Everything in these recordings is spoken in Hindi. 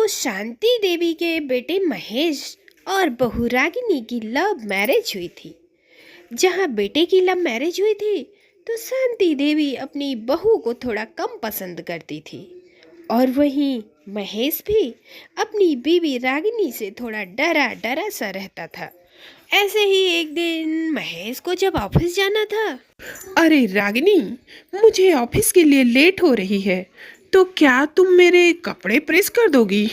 शांति देवी के बेटे महेश और बहू रागिनी की लव मैरिज हुई थी। जहाँ बेटे की लव मैरिज हुई थी तो शांति देवी अपनी बहू को थोड़ा कम पसंद करती थी और वहीं महेश भी अपनी बीवी रागिनी से थोड़ा डरा डरा सा रहता था। ऐसे ही एक दिन महेश को जब ऑफिस जाना था। अरे रागिनी, मुझे ऑफिस के लिए लेट हो रही है, तो क्या तुम मेरे कपड़े प्रेस कर दोगी?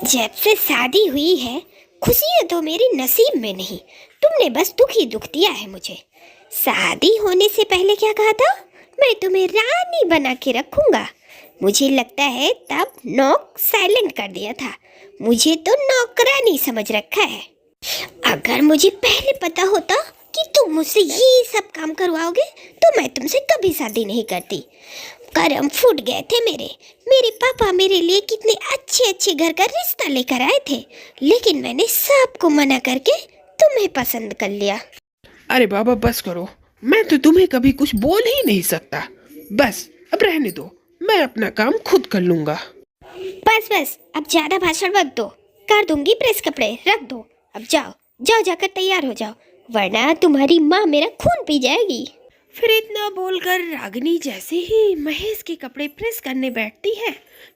जब से शादी हुई है खुशियाँ तो मेरे नसीब में नहीं, तुमने बस दुख ही दुख दिया है मुझे। शादी होने से पहले क्या कहा था, मैं तुम्हें रानी बना के रखूंगा। मुझे लगता है तब नॉक साइलेंट कर दिया था। मुझे तो नौकरानी समझ रखा है। अगर मुझे पहले पता होता कि तुम मुझसे ये सब काम करवाओगे तो मैं तुमसे कभी शादी नहीं करती। करम फूट गए थे मेरे पापा मेरे लिए कितने अच्छे अच्छे घर का रिश्ता लेकर आए थे, लेकिन मैंने सबको मना करके तुम्हें पसंद कर लिया। अरे बाबा बस करो, मैं तो तुम्हें कभी कुछ बोल ही नहीं सकता। बस अब रहने दो, मैं अपना काम खुद कर लूंगा। बस अब ज्यादा भाषण मत दो, कर दूंगी प्रेस कपड़े, रख दो। अब जाओ जाओ जाकर तैयार हो जाओ, वरना तुम्हारी माँ मेरा खून पी जाएगी। फिर इतना बोलकर रागिनी जैसे ही महेश के कपड़े प्रेस करने बैठती है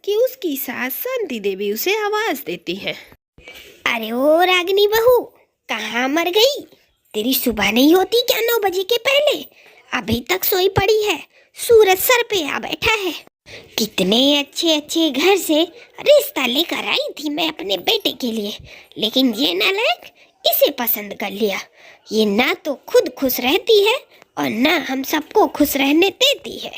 कि उसकी सास शांति देवी उसे आवाज देती है। अरे ओ रागिनी बहू, कहाँ मर गई? तेरी सुबह नहीं होती क्या 9 बजे के पहले? अभी तक सोई पड़ी है, सूरज सर पे आ बैठा है। कितने अच्छे अच्छे घर से रिश्ता लेकर आई थी मैं अपने बेटे के लिए, लेकिन ये नालायक इसे पसंद कर लिया। ये ना तो खुद खुश रहती है और ना हम सबको खुश रहने देती है।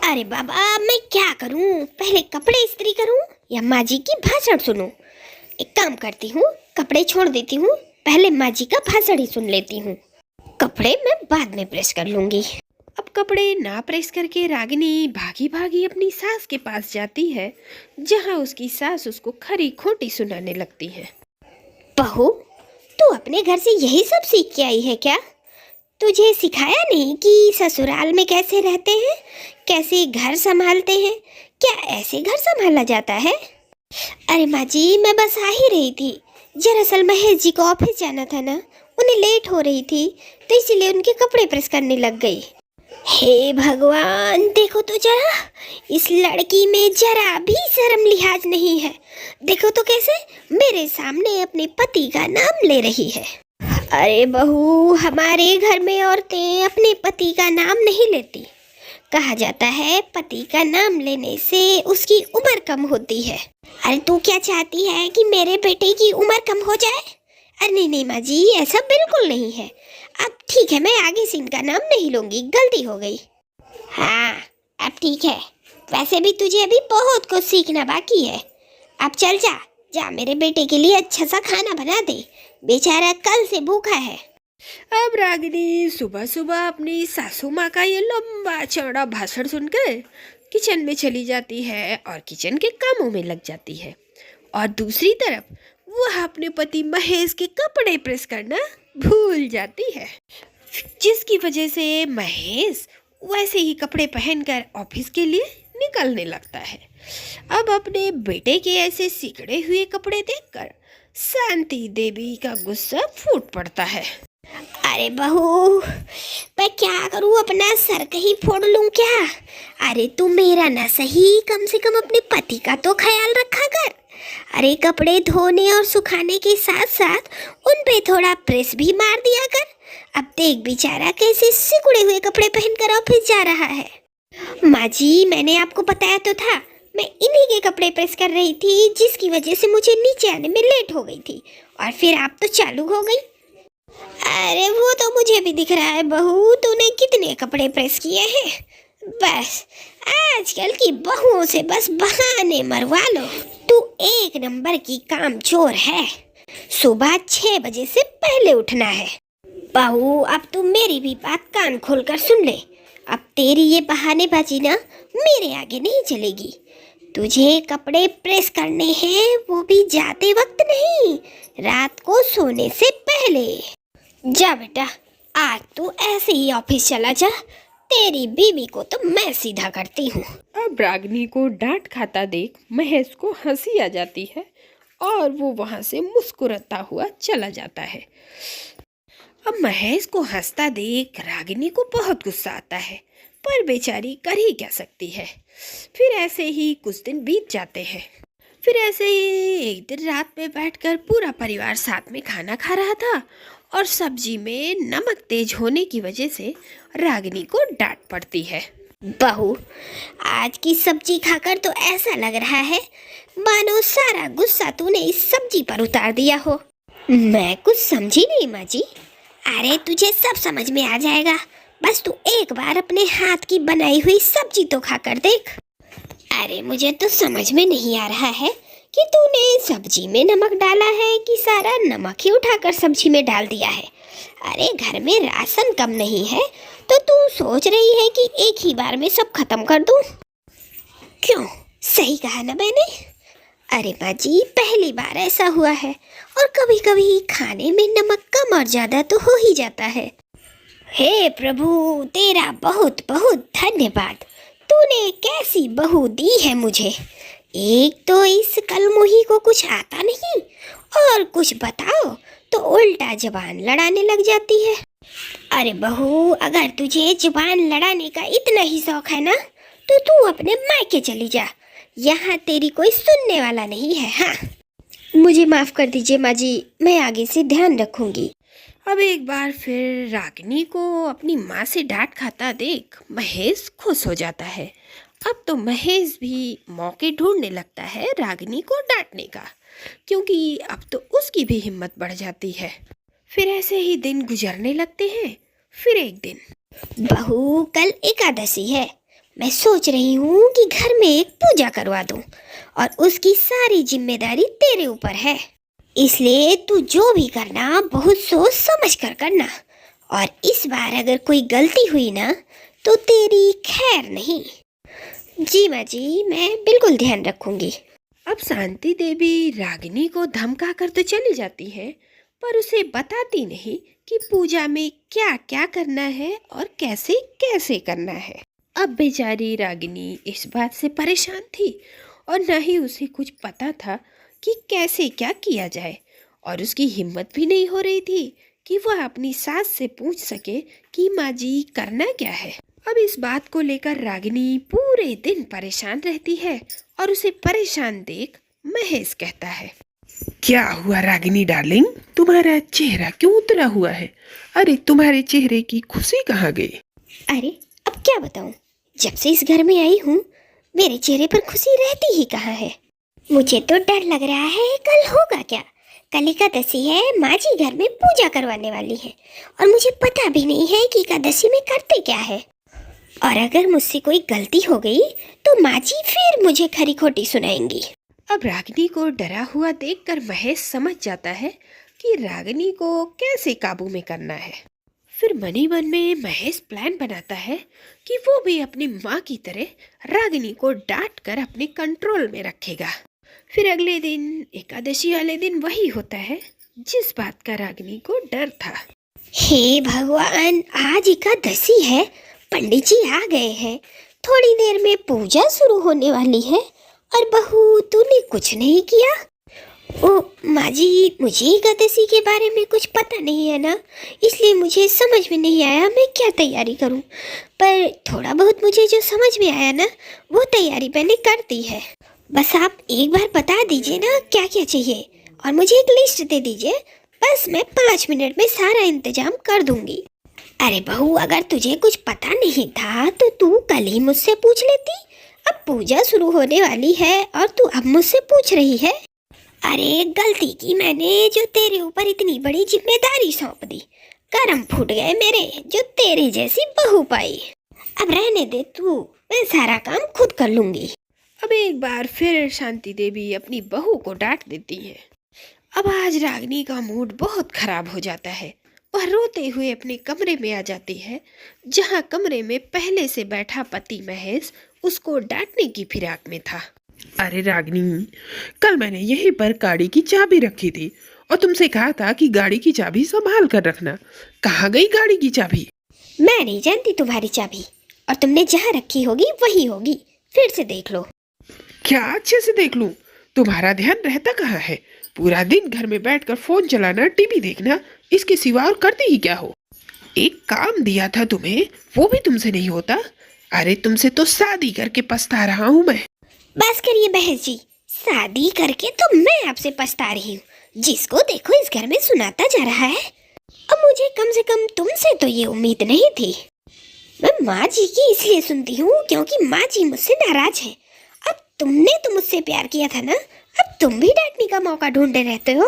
अरे बाबा, मैं क्या करूं? पहले कपड़े इस्त्री करूं या माँ जी की भाषण सुनूं? एक काम करती हूँ, कपड़े छोड़ देती हूँ, पहले माँ जी का भाषण ही सुन लेती हूँ। कपड़े मैं बाद में प्रेस कर लूंगी। अब कपड़े ना प्रेस करके रागिनी भागी भागी अपनी सास के पास जाती है, जहाँ उसकी सास उसको खरी खोटी सुनाने लगती है। बहू, तू अपने घर से यही सब सीख के आई है क्या? तुझे सिखाया नहीं कि ससुराल में कैसे रहते हैं, कैसे घर संभालते हैं? क्या ऐसे घर संभाला जाता है? अरे माँ जी, मैं बस आ ही रही थी। दरअसल महेश जी को ऑफिस जाना था ना, उन्हें लेट हो रही थी तो इसीलिए उनके कपड़े प्रेस करने लग गई। हे भगवान, देखो तो जरा, इस लड़की में जरा भी शर्म लिहाज नहीं है। देखो तो कैसे मेरे सामने अपने पति का नाम ले रही है। अरे बहू, हमारे घर में औरतें अपने पति का नाम नहीं लेती। कहा जाता है पति का नाम लेने से उसकी उम्र कम होती है। अरे तू क्या चाहती है कि मेरे बेटे की उम्र कम हो जाए? अरे नहीं माँ जी, ऐसा बिल्कुल नहीं है। अब ठीक है, मैं आगे से इनका नाम नहीं लूंगी, गलती हो गई। हाँ अब ठीक है, वैसे भी तुझे अभी बहुत कुछ सीखना बाकी है। अब चल जा जा, मेरे बेटे के लिए अच्छा सा खाना बना दे, बेचारा कल से भूखा है। अब रागिनी सुबह सुबह अपनी सासू माँ का ये लंबा चौड़ा भाषण सुनकर किचन में चली जाती है और किचन के कामों में लग जाती है। और दूसरी तरफ वह अपने पति महेश के कपड़े प्रेस करना भूल जाती है, जिसकी वजह से महेश वैसे ही कपड़े पहनकर ऑफिस के लिए निकलने लगता है। अब अपने बेटे के ऐसे सिकड़े हुए कपड़े देखकर शांति देवी का गुस्सा फूट पड़ता है। अरे बहू, मैं क्या करूं, अपना सर कहीं फोड़ लूं क्या? अरे तू मेरा ना सही, कम से कम अपने पति का तो ख्याल रखा कर। अरे कपड़े धोने और सुखाने के साथ साथ उन पे थोड़ा प्रेस भी मार दिया कर। अब देख बेचारा कैसे सिकुड़े हुए कपड़े पहनकर ऑफिस जा रहा है। माँ जी, मैंने आपको बताया तो था, मैं इन्हीं के कपड़े प्रेस कर रही थी, जिसकी वजह से मुझे नीचे आने में लेट हो गई थी और फिर आप तो चालू हो गई। अरे वो तो मुझे भी दिख रहा है बहू, तूने कितने कपड़े प्रेस किए हैं। बस आजकल की बहुओं से बस बहाने मरवा लो। तू एक नंबर की कामचोर है। सुबह 6 बजे से पहले उठना है। बहू, अब तू मेरी भी बात कान खोलकर सुन ले। अब तेरी ये बहानेबाजी ना मेरे आगे नहीं चलेगी। तुझे कपड़े प्रेस करने हैं, वो भी जाते वक्त नहीं, रात को सोने से पहले। जा बेटा, आज तू ऐसे ही ऑफिस चला जा, तेरी बीवी को तो मैं सीधा करती हूँ। अब रागिनी को डांट खाता देख महेश को हंसी आ जाती है और वो वहां से मुस्कुराता हुआ चला जाता है। अब महेश को हंसता देख रागिनी को बहुत गुस्सा आता है, पर बेचारी कर ही क्या सकती है। फिर ऐसे ही कुछ दिन बीत जाते हैं। फिर ऐसे ही एक दिन रात में बैठकर पूरा परिवार साथ में खाना खा रहा था और सब्जी में नमक तेज होने की वजह से रागिनी को डांट पड़ती है। बहू, आज की सब्जी खाकर तो ऐसा लग रहा है मानो सारा गुस्सा तूने इस सब्जी पर उतार दिया हो। मैं कुछ समझी नहीं माँ जी। अरे तुझे सब समझ में आ जाएगा, बस तू एक बार अपने हाथ की बनाई हुई सब्जी तो खाकर देख। अरे मुझे तो समझ में नहीं आ रहा है कि तूने सब्जी में नमक डाला है कि सारा नमक ही उठाकर सब्जी में डाल दिया है। अरे घर में राशन कम नहीं है तो तू सोच रही है कि एक ही बार में सब खत्म कर दूं? क्यों, सही कहा ना मैंने? अरे माँ जी, पहली बार ऐसा हुआ है और कभी कभी खाने में नमक कम और ज्यादा तो हो ही जाता है। हे प्रभु, तेरा बहुत बहुत धन्यवाद। तूने कैसी बहू दी है मुझे। एक तो इस कलमुही को कुछ आता नहीं और कुछ बताओ तो उल्टा जुबान लड़ाने लग जाती है। अरे बहू, अगर तुझे जुबान लड़ाने का इतना ही शौक है ना तो तू अपने मायके चली जा, यहाँ तेरी कोई सुनने वाला नहीं है। हाँ, मुझे माफ कर दीजिए माँ जी, मैं आगे से ध्यान रखूंगी। अब एक बार फिर रागिनी को अपनी माँ से डांट खाता देख महेश खुश हो जाता है। अब तो महेश भी मौके ढूंढने लगता है रागिनी को डांटने का, क्योंकि अब तो उसकी भी हिम्मत बढ़ जाती है। फिर ऐसे ही दिन गुजरने लगते हैं। फिर एक दिन, बहू, कल एकादशी है। मैं सोच रही हूँ कि घर में एक पूजा करवा दूँ और उसकी सारी जिम्मेदारी तेरे ऊपर है। इसलिए तू जो भी करना बहुत सोच समझ कर करना, और इस बार अगर कोई गलती हुई ना तो तेरी खैर नहीं। जी माँ जी, मैं बिल्कुल ध्यान रखूंगी। अब शांति देवी रागिनी को धमका कर तो चली जाती है, पर उसे बताती नहीं कि पूजा में क्या क्या करना है और कैसे कैसे करना है। अब बेचारी रागिनी इस बात से परेशान थी और न ही उसे कुछ पता था कि कैसे क्या किया जाए, और उसकी हिम्मत भी नहीं हो रही थी कि वह अपनी सास से पूछ सके कि माँ जी करना क्या है। अब इस बात को लेकर रागिनी पूरे दिन परेशान रहती है और उसे परेशान देख महेश कहता है, क्या हुआ रागिनी डार्लिंग, तुम्हारा चेहरा क्यों उतरा हुआ है? अरे तुम्हारे चेहरे की खुशी कहाँ गई? अरे अब क्या बताऊं, जब से इस घर में आई हूँ मेरे चेहरे पर खुशी रहती ही कहाँ है। मुझे तो डर लग रहा है कल होगा क्या। कल एकादशी है, माँ जी घर में पूजा करवाने वाली है और मुझे पता भी नहीं है कि एकादशी में करते क्या है। और अगर मुझसे कोई गलती हो गई तो माँ जी फिर मुझे खरी खोटी सुनाएंगी। अब रागिनी को डरा हुआ देखकर महेश समझ जाता है कि रागिनी को कैसे काबू में करना है। फिर मनी मन में महेश प्लान बनाता है कि वो भी अपनी माँ की तरह रागिनी को डांट कर अपने कंट्रोल में रखेगा। फिर अगले दिन एकादशी वाले दिन वही होता है जिस बात का रागिनी को डर था। हे भगवान, आज एकादशी है, पंडित जी आ गए हैं, थोड़ी देर में पूजा शुरू होने वाली है और बहू तूने कुछ नहीं किया। ओ माँ जी, मुझे एकादशी के बारे में कुछ पता नहीं है ना, इसलिए मुझे समझ में नहीं आया मैं क्या तैयारी करूं। पर थोड़ा बहुत मुझे जो समझ में आया ना वो तैयारी मैंने कर दी है। बस आप एक बार बता दीजिए ना क्या क्या चाहिए और मुझे एक लिस्ट दे दीजिए, बस मैं 5 मिनट में सारा इंतजाम कर दूंगी। अरे बहू, अगर तुझे कुछ पता नहीं था तो तू कल ही मुझसे पूछ लेती। अब पूजा शुरू होने वाली है और तू अब मुझसे पूछ रही है। अरे गलती की मैंने जो तेरे ऊपर इतनी बड़ी जिम्मेदारी सौंप दी। कर्म फूट गए मेरे जो तेरे जैसी बहू पाई। अब रहने दे तू, मैं सारा काम खुद कर लूंगी। अब एक बार फिर शांति देवी अपनी बहू को डांट देती है। अब आज रागिनी का मूड बहुत खराब हो जाता है। वह रोते हुए अपने कमरे में आ जाती है, जहाँ कमरे में पहले से बैठा पति महेश उसको डांटने की फिराक में था। अरे रागिनी, कल मैंने यहीं पर गाड़ी की चाबी रखी थी और तुमसे कहा था कि गाड़ी की चाबी संभाल कर रखना। कहाँ गई गाड़ी की चाबी? मैं नहीं जानती तुम्हारी चाबी, और तुमने जहाँ रखी होगी वही होगी, फिर से देख लो। क्या अच्छे से देख लूं? तुम्हारा ध्यान रहता कहाँ है? पूरा दिन घर में बैठकर फोन चलाना, टीवी देखना, इसके सिवा और करते ही क्या हो? एक काम दिया था तुम्हें, वो भी तुमसे नहीं होता। अरे तुमसे तो शादी करके पछता रहा हूँ मैं। बस करिए बहन जी, शादी करके तो मैं आपसे पछता रही हूँ। जिसको देखो इस घर में सुनाता जा रहा है। अब मुझे कम से कम तुमसे तो ये उम्मीद नहीं थी। मैं माँ जी की इसलिए सुनती हूँ क्योंकि माँ जी मुझसे नाराज है। अब तुमने तो मुझसे प्यार किया था ना, अब तुम भी डांटने का मौका ढूंढते रहते हो।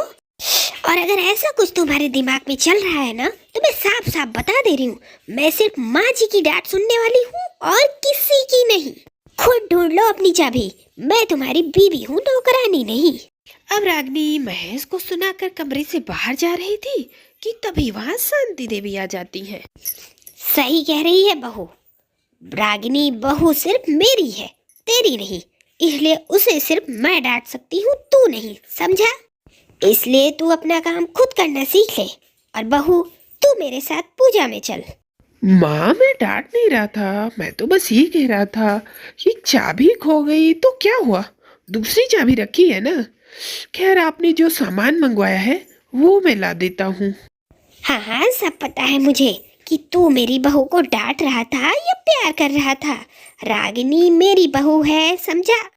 और अगर ऐसा कुछ तुम्हारे दिमाग में चल रहा है ना, तो मैं साफ साफ बता दे रही हूँ, मैं सिर्फ माँ जी की डांट सुनने वाली हूँ और किसी की नहीं। खुद ढूंढ लो अपनी चाबी, मैं तुम्हारी बीवी हूँ, नौकरानी नहीं। अब रागिनी महेश को सुनाकर कमरे से बाहर जा रही थी कि तभी वहां शांति देवी आ जाती है। सही कह रही है बहू। रागिनी बहू सिर्फ मेरी है, तेरी नहीं, इसलिए उसे सिर्फ मैं डांट सकती हूँ, तू नहीं, समझा? इसलिए तू अपना काम खुद करना सीख ले। और बहू, तू मेरे साथ पूजा में चल। माँ, मैं डांट नहीं रहा था, मैं तो बस ये कह रहा था कि चाबी खो गई तो क्या हुआ, दूसरी चाबी रखी है ना। खैर, आपने जो सामान मंगवाया है वो मैं ला देता हूँ। हाँ हाँ, सब पता है मुझे कि तू मेरी बहू को डांट रहा था या प्यार कर रहा था। रागिनी मेरी बहू है, समझा?